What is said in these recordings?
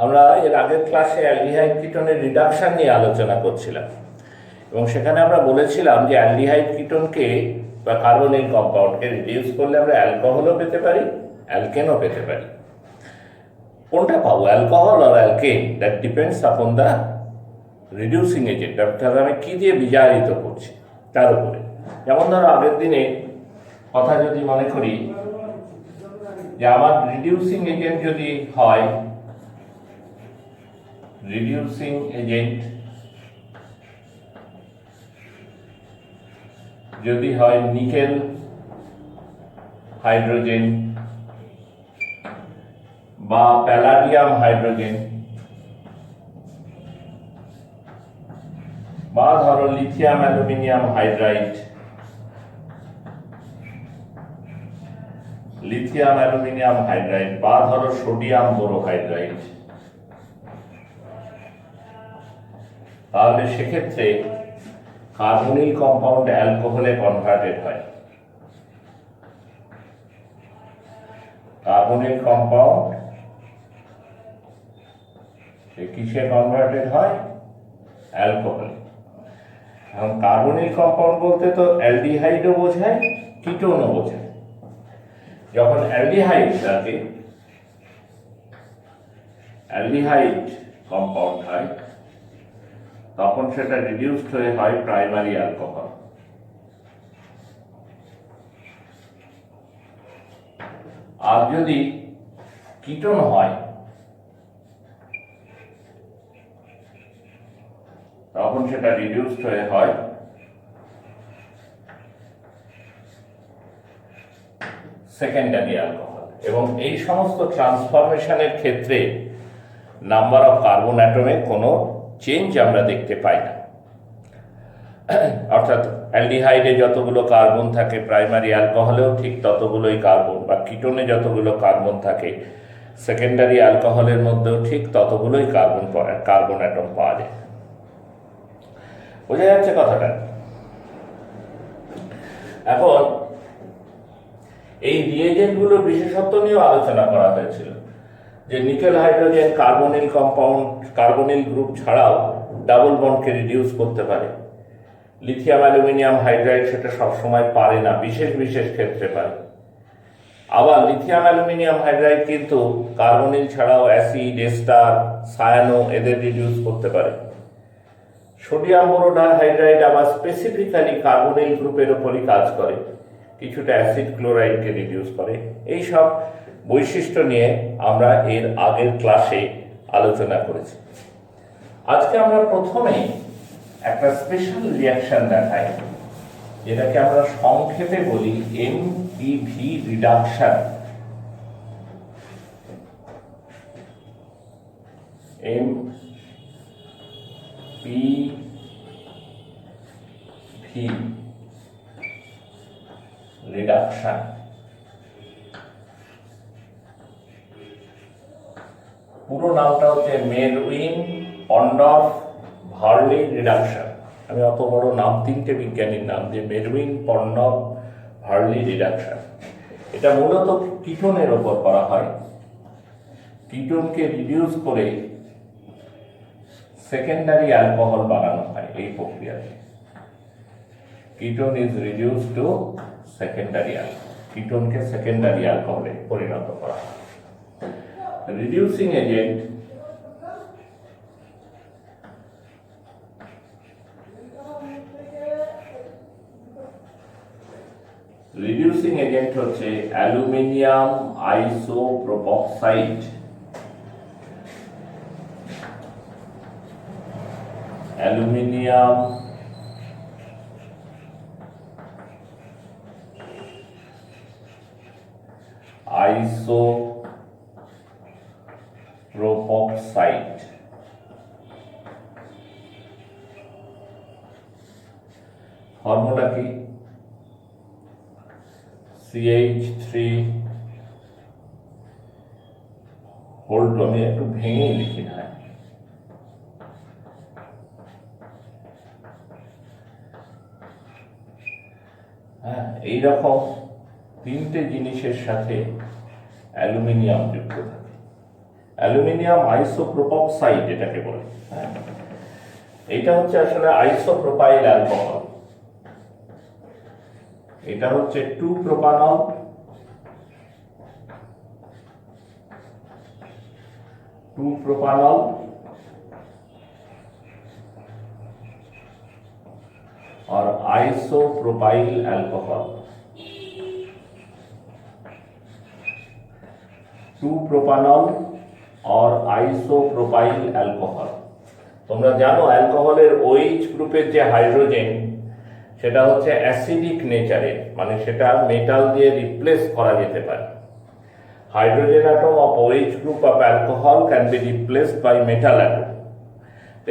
আমরা এর আগের ক্লাসে অ্যালডিহাইড কিটোনের রিডাকশন নিয়ে আলোচনা করছিলাম এবং সেখানে আমরা বলেছিলাম যে অ্যালডিহাইড কিটোনকে বা কার্বনিল কম্পাউন্ডকে রিডিউস করলে আমরা অ্যালকোহলও পেতে পারি, অ্যালকেনও পেতে পারি। কোনটা পাবো, অ্যালকোহল আর alkane? That depends upon the reducing agent, অর্থাৎ আমি কী দিয়ে বিজারিত করছি তার উপরে। যেমন ধরো আগের দিনে কথা যদি মনে করি যে আমার রিডিউসিং এজেন্ট যদি হয়, রিডিউসিং এজেন্ট যদি হয় নিকেল হাইড্রোজেন বা প্যালাডিয়াম হাইড্রোজেন বা ধরো lithium aluminium hydride, lithium aluminium hydride বা ধরো সোডিয়াম বোরোহাইড্রাইড, তাহলে সেক্ষেত্রে কার্বনিল কম্পাউন্ড অ্যালকোহলে কনভার্টেড হয়। কার্বনিল কম্পাউন্ড কিসে কনভার্টেড হয়? অ্যালকোহলে। এখন কার্বনিল কম্পাউন্ড বলতে তো অ্যালডিহাইডও বোঝায়, কিটোনও বোঝায়। যখন অ্যালডিহাইড কম্পাউন্ড হয় তখন সেটা রিডিউসড হয়ে হয় প্রাইমারি অ্যালকোহল। আর যদি কিটোন হয় তখন সেটা রিডিউসড হয়ে হয় সেকেন্ডারি অ্যালকোহল। এবং এই সমস্ত ট্রান্সফরমেশনের ক্ষেত্রে নাম্বার অফ কার্বন অ্যাটমে কোনো চেঞ্জ আমরা দেখতে পাই না। অর্থাৎ অ্যালডিহাইডে যতগুলো কার্বন থাকে প্রাইমারি অ্যালকোহলেও ঠিক ততগুলোই কার্বন, বা কিটোনে যতগুলো কার্বন থাকে সেকেন্ডারি অ্যালকোহলের মধ্যেও ঠিক ততগুলোই কার্বন অ্যাটম পাওয়া যায়। বোঝা যাচ্ছে কথাটা? এখন এই রিয়েজেন্টগুলোর বিশেষত্ব নিয়েও আলোচনা করা হয়েছিল যে nickel hydrogen carbonyl compound, carbonyl group ছাড়াও ডাবল বন্ডকে রিডিউস করতে পারে। লিথিয়াম অ্যালুমিনিয়াম হাইড্রাইড সেটা সবসময় পারে না, বিশেষ বিশেষ ক্ষেত্রে পারে। আবার লিথিয়াম অ্যালুমিনিয়াম হাইড্রাইড কিন্তু কার্বনিল ছাড়াও অ্যাসিড, এস্টার, সায়ানো এদের রিডিউস করতে পারে। সোডিয়াম বোরোহাইড্রাইড আবার স্পেসিফিক্যালি কার্বনিল গ্রুপের ওপরই কাজ করে, কিছুটা অ্যাসিড ক্লোরাইডকে রিডিউস করে। এই সব বৈশিষ্ট্য নিয়ে আমরা এর আগের ক্লাসে আলোচনা করেছি। আজকে আমরা প্রথমে একটা স্পেশাল রিয়াকশন দেখাই, যেটাকে আমরা সংক্ষেপে বলি এমপিভি রিডাকশন। MPV reduction. পুরো নামটা হচ্ছে মেরউইন পন্ডফ ভার্লি রিডাকশন। আমি অত বড় নাম, তিনটে বিজ্ঞানীর নাম, যে মেরউইন পন্ডফ ভার্লি রিডাকশন। এটা মূলত কিটোনের ওপর করা হয়। কিটোনকে রিডিউস করে সেকেন্ডারি অ্যালকোহল বানানো হয় এই প্রক্রিয়াতে। Ketone is reduce to secondary alcohol. কিটোনকে সেকেন্ডারি অ্যালকোহলে পরিণত করা হয়। রিডিউসিং এজেন্ট হচ্ছে aluminium isopropoxide. Aluminium isopropoxide. Formula কি? CH3 হোল্ড, আমি একটু ভেঙে লিখি না। হ্যাঁ, এইরকম তিনটে জিনিসের সাথে অ্যালুমিনিয়াম যুক্ত থাকে। অ্যালুমিনিয়াম আইসোপ্রোপক্সাইড এটাকে বলে। হ্যাঁ, এটা হচ্ছে আসলে আইসোপ্রোপাইল অ্যালকোহল। এটা হচ্ছে 2-প্রোপানল, और आइसोप्रोपाइल अल्कोहल। 2-प्रोपानल और आइसोप्रोपाइल अल्कोहल। তোমরা জানো অ্যালকোহলের OH গ্রুপের যে হাইড্রোজেন সেটা হচ্ছে অ্যাসিডিক নেচারের, মানে সেটা মেটাল দিয়ে রিপ্লেস করা যেতে পারে। Hydrogen atom of OH group of alcohol can be replaced by metal atom.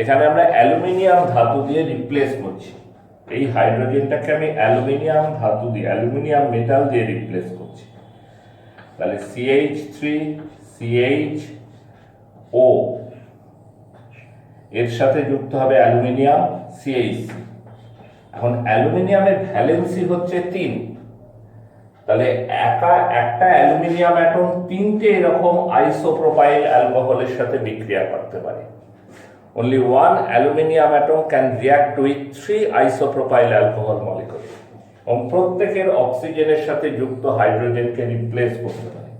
এখানে আমরা অ্যালুমিনিয়াম ধাতু দিয়ে রিপ্লেস করছি। এই হাইড্রোজেনটাকে আমি অ্যালুমিনিয়াম ধাতু দিয়ে, অ্যালুমিনিয়াম মেটাল দিয়ে রিপ্লেস করছি। তাহলে CH3CHO এর সাথে যুক্ত হবে অ্যালুমিনিয়াম CH3। এখন অ্যালুমিনিয়ামের ভ্যালেন্সি হচ্ছে 3, তাহলে একটা অ্যালুমিনিয়াম অ্যাটম 3টে এরকম আইসোপ্রোপাইল অ্যালকোহলের সাথে বিক্রিয়া করতে পারে। Only one aluminium atom can react with 3 isopropyl alcohol molecules. প্রত্যেকের অক্সিজেনের সাথে যুক্ত হাইড্রোজেনকে রিপ্লেস করতে পারে।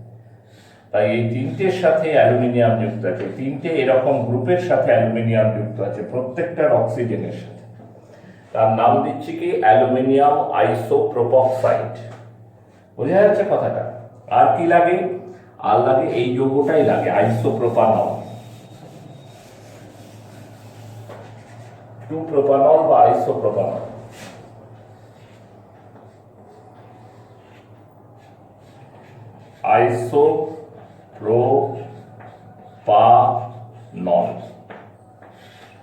তাই এই 3টের সাথে অ্যালুমিনিয়াম যুক্ত আছে, 3টে এরকম গ্রুপের সাথে অ্যালুমিনিয়াম যুক্ত আছে প্রত্যেকটার অক্সিজেনের সাথে। তার নাম দিচ্ছি কি অ্যালুমিনিয়াম আইসোপ্রোপক্সাইড। বোঝা যাচ্ছে কথাটা? আর কি লাগে? আর লাগে এই যৌগটাই লাগে, আইসোপ্রোপানল। 2-प्रोपानल বা আইসোপ্রোপানল। আইসোপ্রোপানল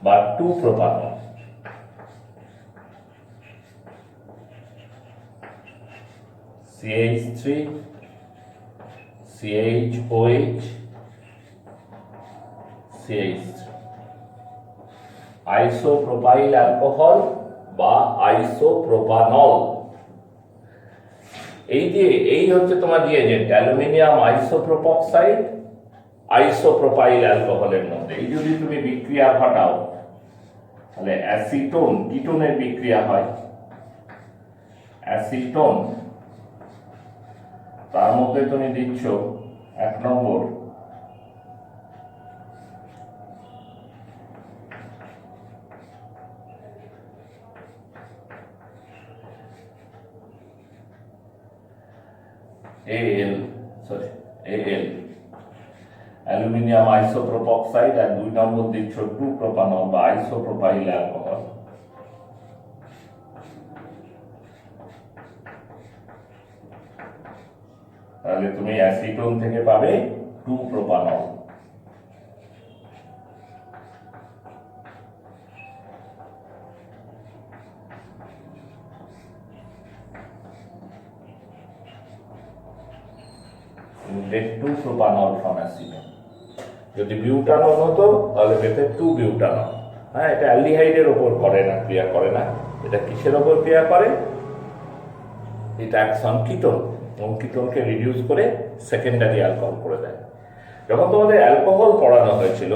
বা 2-प्रोपानल। CH3 CHOH CH3 isopropyl alcohol বা আইসোপ্রোপানল। এই হচ্ছে তোমার রিয়েজেন্ট, অ্যালুমিনিয়াম আইসোপ্রোপক্সাইড আইসোপ্রোপাইল অ্যালকোহলের মধ্যে। এই যদি তুমি বিক্রিয়া ঘটাও তাহলে অ্যাসিটোন কিটোনের বিক্রিয়া হয়। অ্যাসিটোন, তার মধ্যে তুমি দিচ্ছ 1 নম্বর AL অ্যালুমিনিয়াম আইসোপ্রোপক্সাইড, আর 2 নম্বর দিচ্ছ 2-प्रोपानल বা আইসোপ্রোপাইল অ্যালকোহল। তাহলে তুমি অ্যাসিটোন থেকে পাবে 2-प्रोपानल। get 2-propanol from acetone। যদি বিউটানল হতো তাহলে পেতে 2-butanol। হ্যাঁ, এটা অ্যালডিহাইডের উপর করে না, ক্রিয়া করে না। এটা কিসের উপর ক্রিয়া করে? এটা অ্যাকশন কিটোন, এবং কিটোনকে রিডিউস করে সেকেন্ডারি অ্যালকোহল করে দেয়। যখন তোমাদের অ্যালকোহল পড়ানো হয়েছিল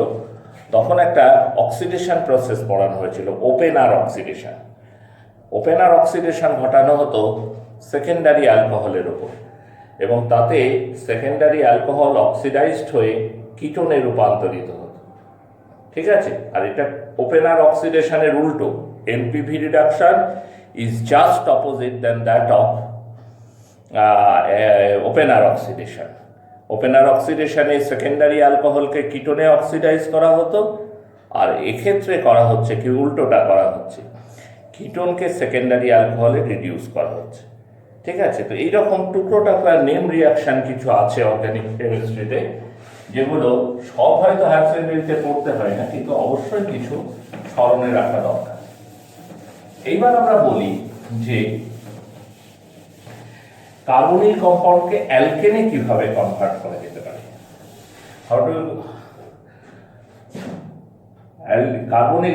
তখন একটা অক্সিডেশন প্রসেস পড়ানো হয়েছিল, ওপেন আর অক্সিডেশন। ওপেন আর অক্সিডেশন ঘটানো হতো সেকেন্ডারি অ্যালকোহলের উপর, এবং তাতে সেকেন্ডারি অ্যালকোহল অক্সিডাইজড হয়ে কিটোনে রূপান্তরিত হতো। ঠিক আছে? আর এটা ওপেনার অক্সিডেশনের উল্টো। MPV reduction is just opposite then that of Oppenauer oxidation. Oppenauer অক্সিডেশনে সেকেন্ডারি অ্যালকোহলকে কিটোনে অক্সিডাইজ করা হতো, আর এক্ষেত্রে করা হচ্ছে কি উল্টোটা করা হচ্ছে, কিটোনকে সেকেন্ডারি অ্যালকোহলে রিডিউস করা হচ্ছে। ঠিক আছে? তো এইরকম টুকরো টাকরা নেম রিয়াকশন কিছু আছে অর্গানিক কেমিস্ট্রিতে, যেগুলো সব হয়তো হায়ার সেকেন্ডারিতে পড়তে হয় না, কিন্তু অবশ্যই কিছু স্মরণে রাখা দরকার। এইবার আমরা বলি যে কার্বনিক কম্পাউন্ডকে অ্যালকেনে কিভাবে কনভার্ট করা যেতে পারে। কার্বনিক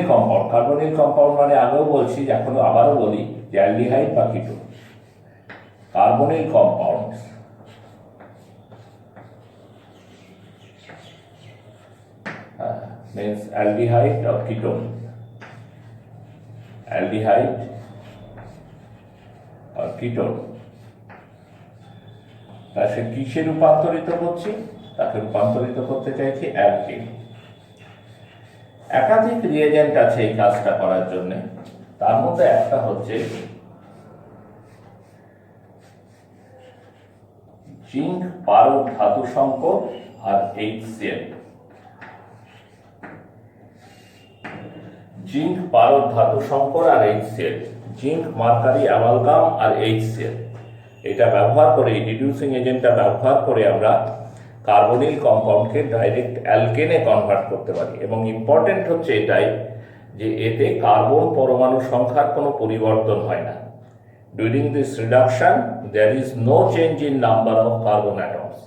কম্পাউন্ড মানে আগেও বলছি, এখনো আবারও বলি যে অ্যালডিহাইড বা ketone. Carbonic compound means aldehyde or ketone, aldehyde or ketone, তাকে কিসে রূপান্তরিত করছি? তাকে রূপান্তরিত করতে চাইছি অ্যালকেন। একাধিক রিয়েজেন্ট আছে এই কাজটা করার জন্য। তার মধ্যে একটা হচ্ছে জিঙ্ক পারদ ধাতু সংকর আর HCl। জিঙ্ক পারদ ধাতু সংকর আর HCl, জিঙ্ক মার্কারি অ্যামালগাম আর HCl, এটা ব্যবহার করে, রিডিউসিং এজেন্টটা ব্যবহার করে আমরা কার্বনিল কম্পাউন্ডকে ডাইরেক্ট অ্যালকেনে কনভার্ট করতে পারি। এবং ইম্পর্টেন্ট হচ্ছে এটাই যে এতে কার্বন পরমাণু সংখ্যার কোনো পরিবর্তন হয় না। During this reduction there is no change in number of carbon atoms.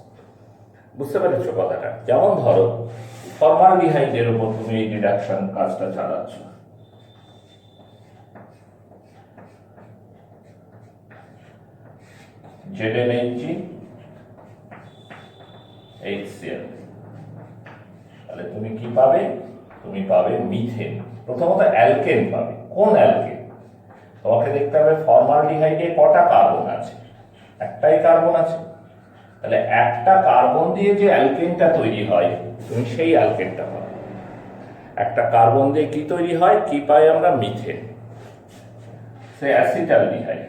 বুঝতে পেরেছো কথাটা? যেমন ধরো ফর্মালডিহাইডের উপর তুমি এই রিডাকশন কাজটা চালাচ্ছ, ZnHg HCl, তাহলে তুমি কি পাবে? তুমি পাবে মিথেন। প্রথমত অ্যালকেন পাবে। কোন অ্যালকেন? তোমাকে দেখতে হবে ফর্মালডিহাইডে কটা কার্বন আছে? একটাই কার্বন আছে। তাহলে একটা কার্বন দিয়ে যে অ্যালকেনটা তৈরি হয় তুমি সেই অ্যালকেনটা পাবে। একটা কার্বন দিয়ে কি তৈরি হয়? কি পাই আমরা? মিথেন। সে অ্যাসিটালডিহাইড।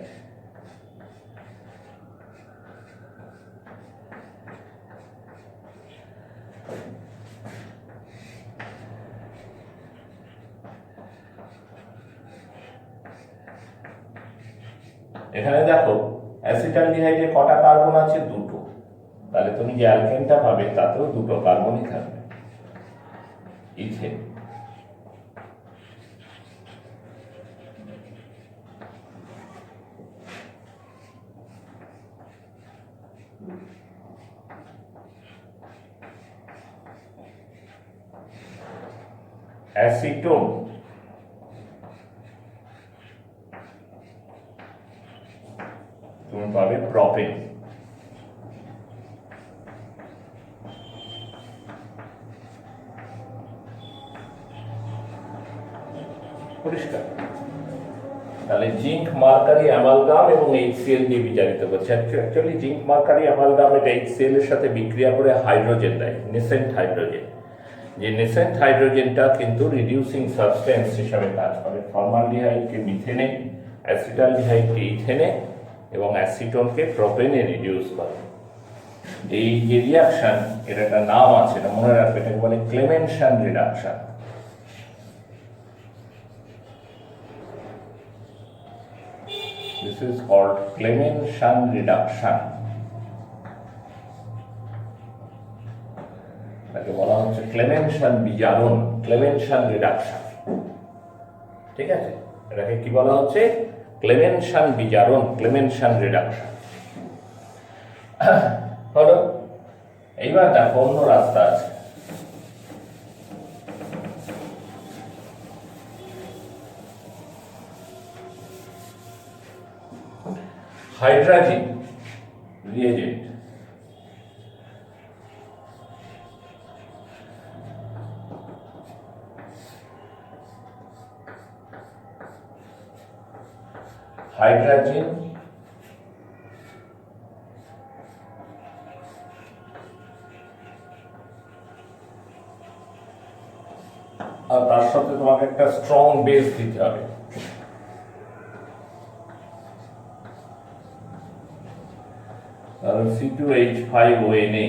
এখানে দেখো অ্যাসিটালডিহাইডে কটা কার্বন আছে? দুটো। তাহলে তুমি যে অ্যালকেনটা পাবে তাতেও দুটো কার্বনই থাকবে, ইথেন। অ্যাসিটোন, তুমি পাবে প্রপেন। পরিষ্কার? তাহলে জিঙ্ক মার্কারি অ্যামালগাম এবং HCl দিয়ে বিচারিত করছে। অ্যাকচুয়ালি জিঙ্ক মার্কারি অ্যামালগাম এটা HCl এর সাথে বিক্রিয়া করে হাইড্রোজেন দেয়, নেসেন্ট হাইড্রোজেন। যে নেসেন্ট হাইড্রোজেনটা কিন্তু রিডিউসিং সাবস্টেন্স হিসাবে কাজ করে। ফর্মালডিহাইডকে মিথেনে, অ্যাসিটালডিহাইডকে ইথেনে এবং অ্যাসিটোনকে প্রোপেনে রিডিউস করে। এই যে রিয়াকশন, এর একটা নাম আছে, এটা মনে রাখবে, এটাকে বলে ক্লেমেনশন reduction. This is called Clemenson reduction. এটাকে বলা হচ্ছে ক্লেমেনশন বিজারণ, ক্লেমেনশন রিডাকশন। ঠিক আছে? এটাকে কি বলা হচ্ছে? ক্লেমেনশন বিজারণ, ক্লেমেনশন রিডাকশন। হলো। এইবার দেখো অন্য রাস্তা আছে। হাইড্রাজিন রিয়েজেন্ট। হাইড্রাজিন আর তার সাথে তোমাকে একটা স্ট্রং বেস দিতে হবে। C2H5ONa,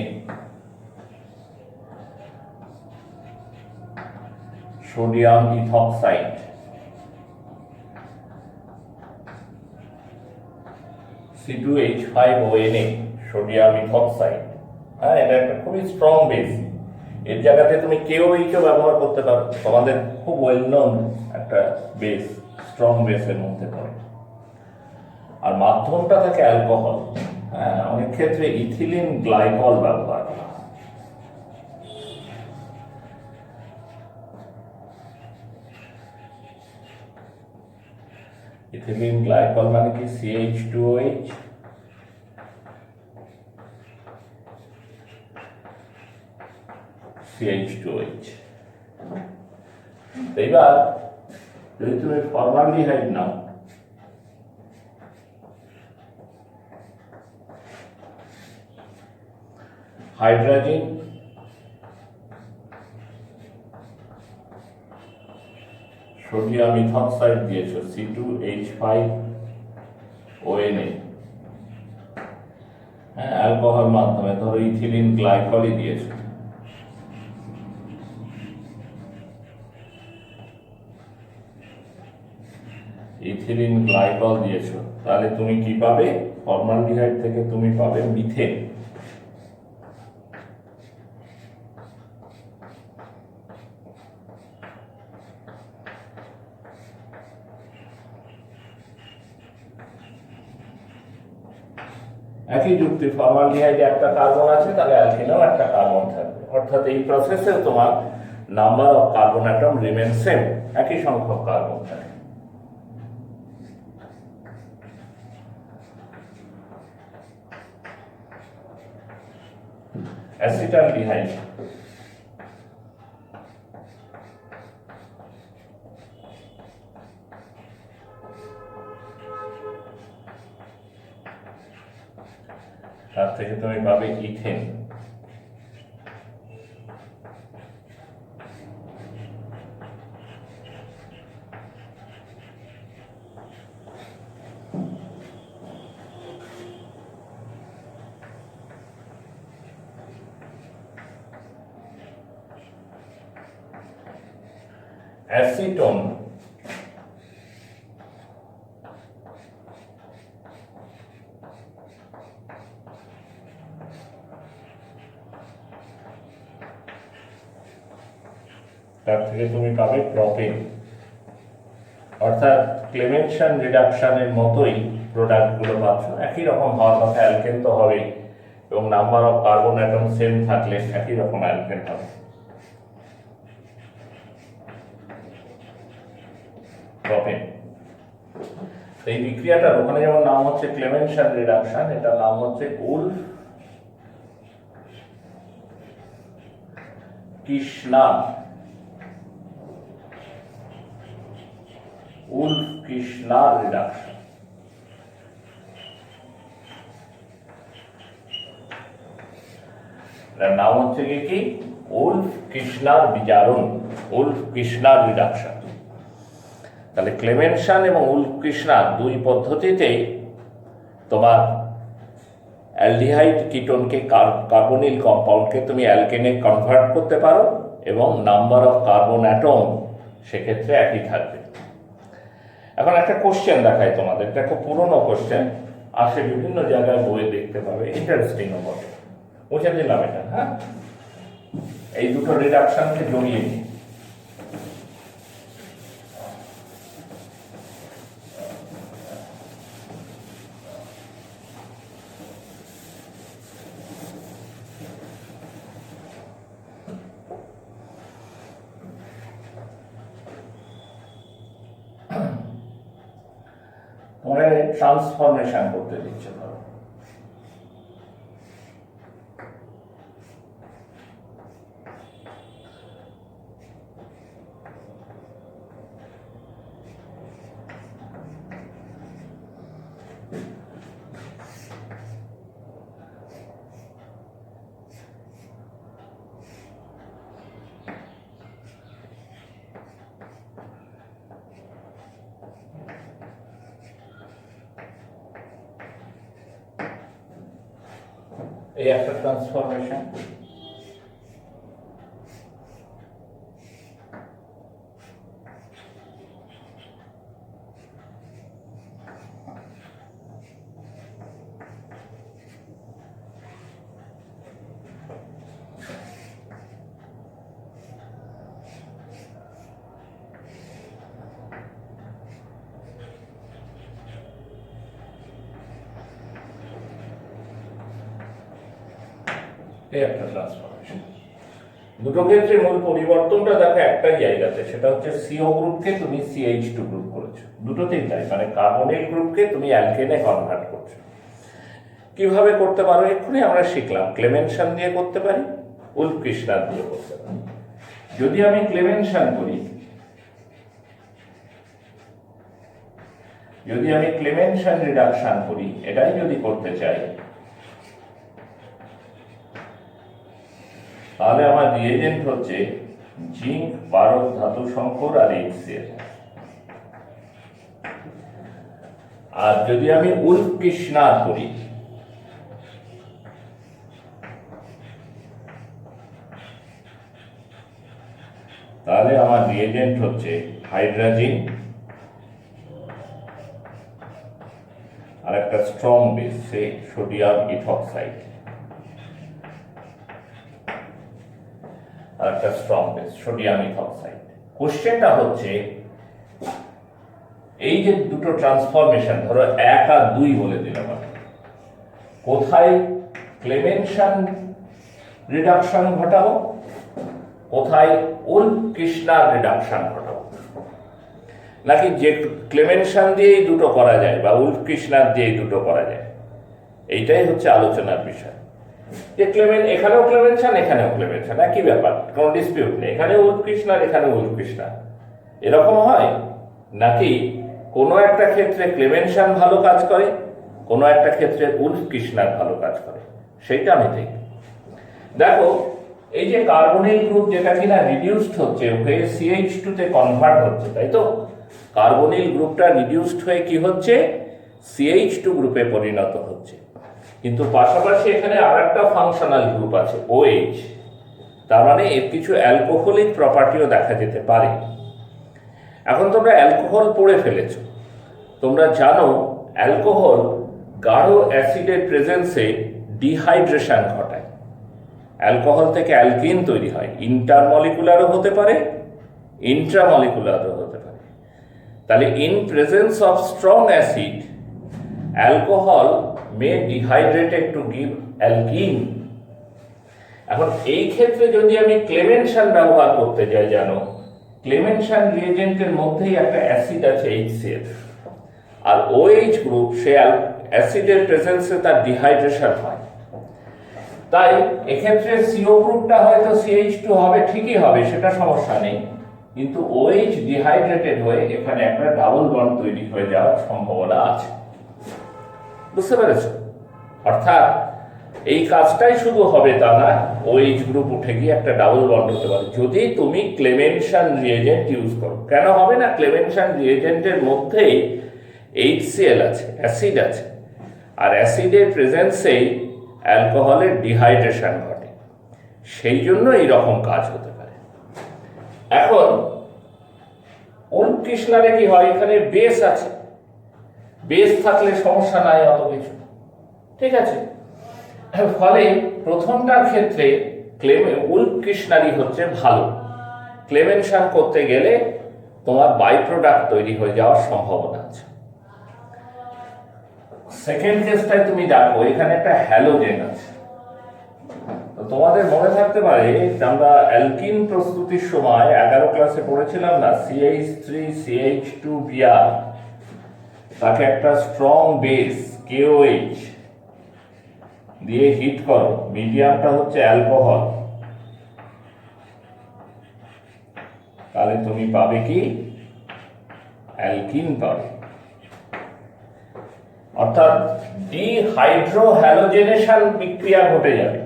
sodium ethoxide, C2H5ONa, sodium ethoxide. হ্যাঁ, এটা একটা খুবই স্ট্রং বেস। এর জায়গাতে তুমি KOH ব্যবহার করতে পারো। তোমাদের খুব ওয়েল নোন একটা বেস, স্ট্রং বেসের মধ্যে পড়ে। আর মাধ্যমটা থাকে অ্যালকোহল। হ্যাঁ, অনেক ক্ষেত্রে ইথিলিন গ্লাইকল ব্যবহার করা হয়। ইথিলিন গ্লাইকল মানে কি? CH2OH, CH2OH। এবার যদি তুমি ফর্মালডিহাইড নাও, হাইড্রোজেন সোডিয়াম ইথক্সাইড দিয়েছো C2H5ONA, হ্যাঁ, অ্যালকোহল মাধ্যমে ধরো ইথিলিন গ্লাইকলই দিয়েছো, ইথিলিন গ্লাইকল দিয়েছো, তাহলে তুমি কি পাবে? ফর্মালডিহাইড থেকে তুমি পাবে মিথেন। একই যুক্তি, ফর্মালডিহাইডে একটা কার্বন আছে, তাহলে অ্যালকিনেও একটা কার্বন থাকবে, অর্থাৎ এই প্রসেসে তোমার number of carbon atom remain same, একই সংখ্যক কার্বন থাকে। অ্যাসিটালডিহাইড, তার থেকে তুমি পাবে ইথেন। অ্যাসিটন, তার থেকে তুমি পাবে প্রোপেন। অর্থাৎ ক্লেমেনশন রিডাকশনের মতোই প্রোডাক্টগুলো পাচ্ছ, একই রকম হওয়ার কথা, অ্যালকেন তো হবেই, এবং number of carbon atom same থাকলে একই রকম অ্যালকেন হবে। প্রোপেন, এই বিক্রিয়াটার ওখানে যেমন নাম হচ্ছে ক্লেমেনশন রিডাকশন, এটার নাম হচ্ছে উলফ-কির্শনার রিডাকশন। এটার নাম হচ্ছে কি উলফ-কির্শনার বিচারণ, উলফ-কির্শনার রিডাকশন। তাহলে ক্লেমেনশন এবং উলফ-কির্শনার দুই পদ্ধতিতেই তোমার অ্যালডিহাইড কিটোনকে, কার্বনিল কম্পাউন্ডকে তুমি অ্যালকেনে কনভার্ট করতে পারো, এবং নাম্বার অফ কার্বন অ্যাটম সেক্ষেত্রে একই থাকবে। এখন একটা কোশ্চেন দেখায় তোমাদের, এটা খুব পুরনো কোশ্চেন, আসে বিভিন্ন জায়গায় বইয়ে দেখতে পাবে, ইন্টারেস্টিং হবে, বুঝে দিলাম এটা। হ্যাঁ, এই দুটো রিডাকশনকে জড়িয়ে নিই। তোমাকে ট্রান্সফরমেশন করতে দিচ্ছে, ধরো এই একটা ট্রান্সফরমেশন, এই একটা ট্রান্সফরমেশন। দুটো ক্ষেত্রে মূল পরিবর্তনটা দেখো একটাই জায়গাতে, সেটা হচ্ছে সিও গ্রুপকে তুমি CH2 গ্রুপ করেছো, দুটোতেই তাই, মানে কার্বনিল গ্রুপকে তুমি অ্যালকেনে কনভার্ট করছো। কিভাবে করতে পারো এক্ষুনি আমরা শিখলাম, ক্লেমেনশন দিয়ে করতে পারি, উলফ-কির্শনার দিয়ে করতে পারি। যদি আমি ক্লেমেনশন করি, যদি আমি ক্লেমেনশন রিডাকশন করি, এটাই যদি করতে চাই, তাহলে আমার রিয়েজেন্ট হচ্ছে জিঙ্ক, পারদ, ধাতু সংকর আর HCl। আর যদি আমি উলফ-কির্শনার করি, তাহলে আমার রিয়েজেন্ট হচ্ছে হাইড্রোজেন আর একটা স্ট্রং বেস, সে সোডিয়াম ইথক্সাইড, আর একটা স্ট্রং বেস সোডিয়াম ইথক্সাইড। কোশ্চেনটা হচ্ছে এই যে দুটো ট্রান্সফরমেশন, ধরো 1 আর 2 বলে দিলাম, কোথায় ক্লেমেনশন রিডাকশন ঘটাবো, কোথায় উলফ-কির্শনার রিডাকশন ঘটাবো, নাকি যে ক্লেমেনশন দিয়েই দুটো করা যায় বা উলফ-কির্শনার দিয়েই দুটো করা যায়, এইটাই হচ্ছে আলোচনার বিষয়। যে এখানেও ক্লেমেনশন, এখানেও ক্লেমেনশন, একই ব্যাপার, কোনো ডিসপিউট নেই, এখানে উলফ-কির্শনার, এখানে উলফ-কির্শনার, এরকম হয়, নাকি কোনো একটা ক্ষেত্রে ক্লেমেনশন ভালো কাজ করে, কোনো একটা ক্ষেত্রে উলফ-কির্শনার ভালো কাজ করে, সেইটা আমি দেখি। দেখো, এই যে কার্বনিল গ্রুপ যেটা কিনা রিডিউসড হচ্ছে হয়ে CH2 তে কনভার্ট হচ্ছে, তাই তো? কার্বনিল গ্রুপটা রিডিউসড হয়ে কি হচ্ছে, CH2 গ্রুপে পরিণত হচ্ছে। কিন্তু পাশাপাশি এখানে আরেকটা ফাংশনাল গ্রুপ আছে OH, তার মানে এর কিছু অ্যালকোহলিক প্রপার্টিও দেখা যেতে পারে। এখন তোমরা অ্যালকোহল পড়ে ফেলেছ, তোমরা জানো অ্যালকোহল গাঢ় অ্যাসিডের প্রেজেন্সে ডিহাইড্রেশন ঘটায়। অ্যালকোহল থেকে অ্যালকিন তৈরি হয়, ইন্টারমলিকুলারও হতে পারে, ইন্ট্রামলিকুলারও হতে পারে। তাহলে in presence of strong acid alcohol May dehydrated to give alkyne. এখন এই ক্ষেত্রে যদি আমি ক্লেমেনশন ব্যবহার করতে যাই, জানো ক্লেমেনশন রিয়েজেন্টের মধ্যেই একটা অ্যাসিড আছে HCl, আর OH গ্রুপ সে অ্যাসিডের প্রেজেন্সে তার ডিহাইড্রেশন হয়। তাই এক্ষেত্রে CO গ্রুপটা হয়তো CH2 হবে, ঠিকই হবে, সেটা সমস্যা নেই, কিন্তু OH ডিহাইড্রেটেড হয়ে এখানে একটা ডাবল বন্ড তৈরি হয়ে যাওয়ার সম্ভাবনা আছে। বুঝতে পেরেছ? অর্থাৎ এই কাজটাই শুধু হবে তা না, OH গ্রুপ উঠে গিয়ে একটা ডাবল বন্ড হতে পারে যদি তুমি ক্লেমেনশন রিয়েজেন্ট ইউজ করো। কেন হবে না? ক্লেমেনশন রিয়েজেন্টের মধ্যেই HCl আছে, অ্যাসিড আছে, আর অ্যাসিডের প্রেজেন্সেই অ্যালকোহলের ডিহাইড্রেশন ঘটে, সেই জন্য এইরকম কাজ হতে পারে। এখন উলফ-কির্শনারে কি হয়, এখানে বেস আছে, বেস থাকলে সমস্যা নাই অত কিছু, ঠিক আছে। ফলে প্রথমটার ক্ষেত্রে উলফ-কির্শনারই হচ্ছে ভালো, ক্লেমেনশন করতে গেলে তোমার বাই প্রোডাক্ট তৈরি হয়ে যাওয়ার সম্ভাবনা আছে। সেকেন্ড কেসটায় তুমি দেখো এখানে একটা হ্যালোজেন আছে, তো তোমাদের মনে থাকতে পারে আমরা অ্যালকিন প্রস্তুতির সময় 11 ক্লাসে পড়েছিলাম না, CH3CH2Br, তাকে একটা স্ট্রং বেস KOH দিয়ে হিট করো, মিডিয়ামটা হচ্ছে অ্যালকোহল, তাহলে তুমি পাবে কি, অ্যালকিন পাবে। অর্থাৎ ডিহাইড্রোহ্যালোজেনেশন বিক্রিয়া ঘটে যাবে,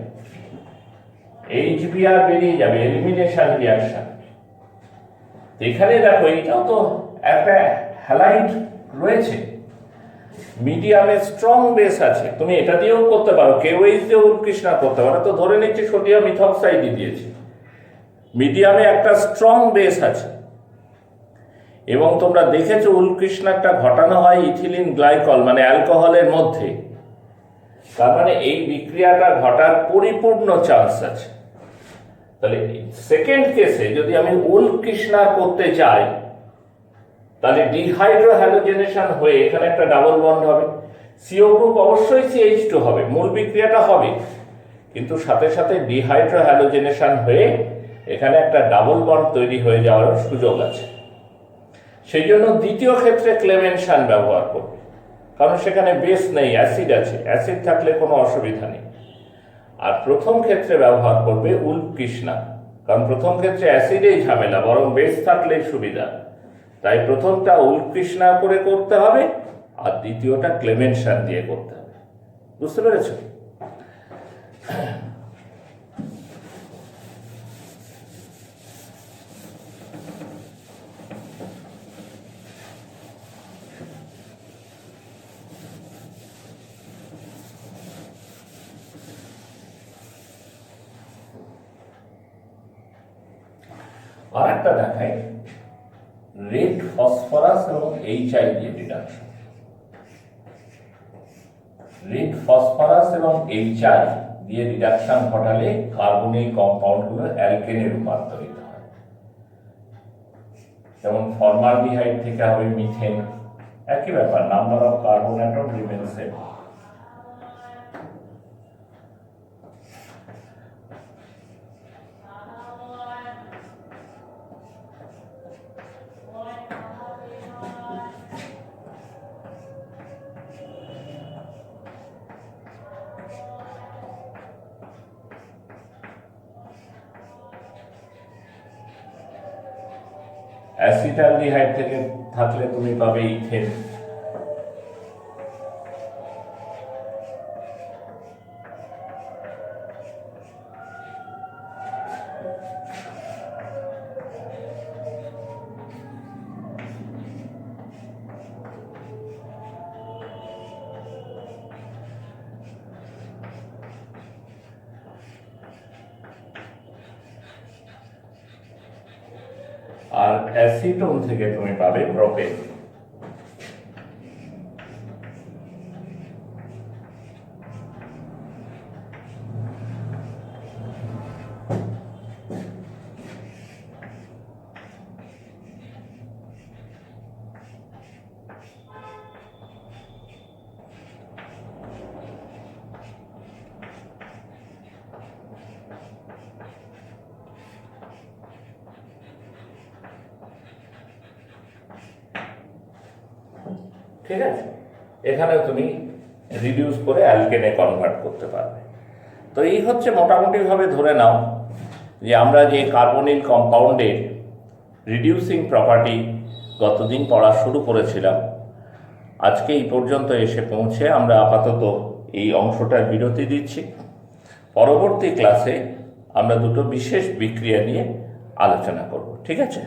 HBr বেরিয়ে যাবে, এলিমিনেশন রিঅ্যাকশন। এখানে দেখো এটাও তো একটা হ্যালাইড রয়েছে, মিডিয়ামে স্ট্রং বেস আছে, তুমি এটা দিয়েও করতে পারো, KOH দিয়ে উলফ-কির্শনার করতে পারো, তো ধরে নিচ্ছি সোডিয়াম ইথক্সাইড দিয়েছি, মিডিয়ামে একটা স্ট্রং বেস আছে, এবং তোমরা দেখেছো উলফ-কির্শনারটা ঘটানো হয় ইথিলিন গ্লাইকল মানে অ্যালকোহলের মধ্যে, তার মানে এই বিক্রিয়াটা ঘটার পরিপূর্ণ চান্স আছে। তাহলে সেকেন্ড কেসে যদি আমি উলফ-কির্শনার করতে চাই, তাহলে ডিহাইড্রোহ্যালোজেনেশন হয়ে এখানে একটা ডাবল বন্ড হবে, CO গ্রুপ অবশ্যই CH2 হবে, মূল বিক্রিয়াটা হবে, কিন্তু সাথে সাথে ডিহাইড্রোহ্যালোজেনেশন হয়ে এখানে একটা ডাবল বন্ড তৈরি হয়ে যাওয়ার সুযোগ আছে। সেই জন্য দ্বিতীয় ক্ষেত্রে ক্লেমেনশন ব্যবহার করবে, কারণ সেখানে বেস নেই, অ্যাসিড আছে, অ্যাসিড থাকলে কোনো অসুবিধা নেই। আর প্রথম ক্ষেত্রে ব্যবহার করবে উলফ-কির্শনার, কারণ প্রথম ক্ষেত্রে অ্যাসিডেই ঝামেলা, বরং বেস থাকলেই সুবিধা। তাই প্রথমটা উৎকৃষ্ণা করে করতে হবে, আর দ্বিতীয়টা ক্লেমেনশন দিয়ে করতে হবে। বুঝতে পেরেছ? আর একটা দেখাই, রেড ফসফরাস এবং HI দিয়ে রিডাকশন। রেড ফসফরাস এবং HI দিয়ে রিডাকশন ঘটালে কার্বনিক কম্পাউন্ডগুলো অ্যালকেনে রূপান্তরিত হয়। যেমন ফর্মালডিহাইড থেকে হবে মিথেন, একই ব্যাপার, number of carbon atom remain same. Acetaldehyde থেকে থাকলে তুমি পাবে ইথেন। আর অ্যাসিটোন থেকে তুমি পাবে প্রোপেন। ঠিক আছে, এখানেও তুমি রিডিউস করে অ্যালকেনে কনভার্ট করতে পারবে। তো এই হচ্ছে মোটামুটিভাবে ধরে নাও যে আমরা যে কার্বনিল কম্পাউন্ডের রিডিউসিং প্রপার্টি গতদিন পড়া শুরু করেছিলাম, আজকে এই পর্যন্ত এসে পৌঁছে আমরা আপাতত এই অংশটার বিরতি দিচ্ছি। পরবর্তী ক্লাসে আমরা দুটো বিশেষ বিক্রিয়া নিয়ে আলোচনা করব। ঠিক আছে?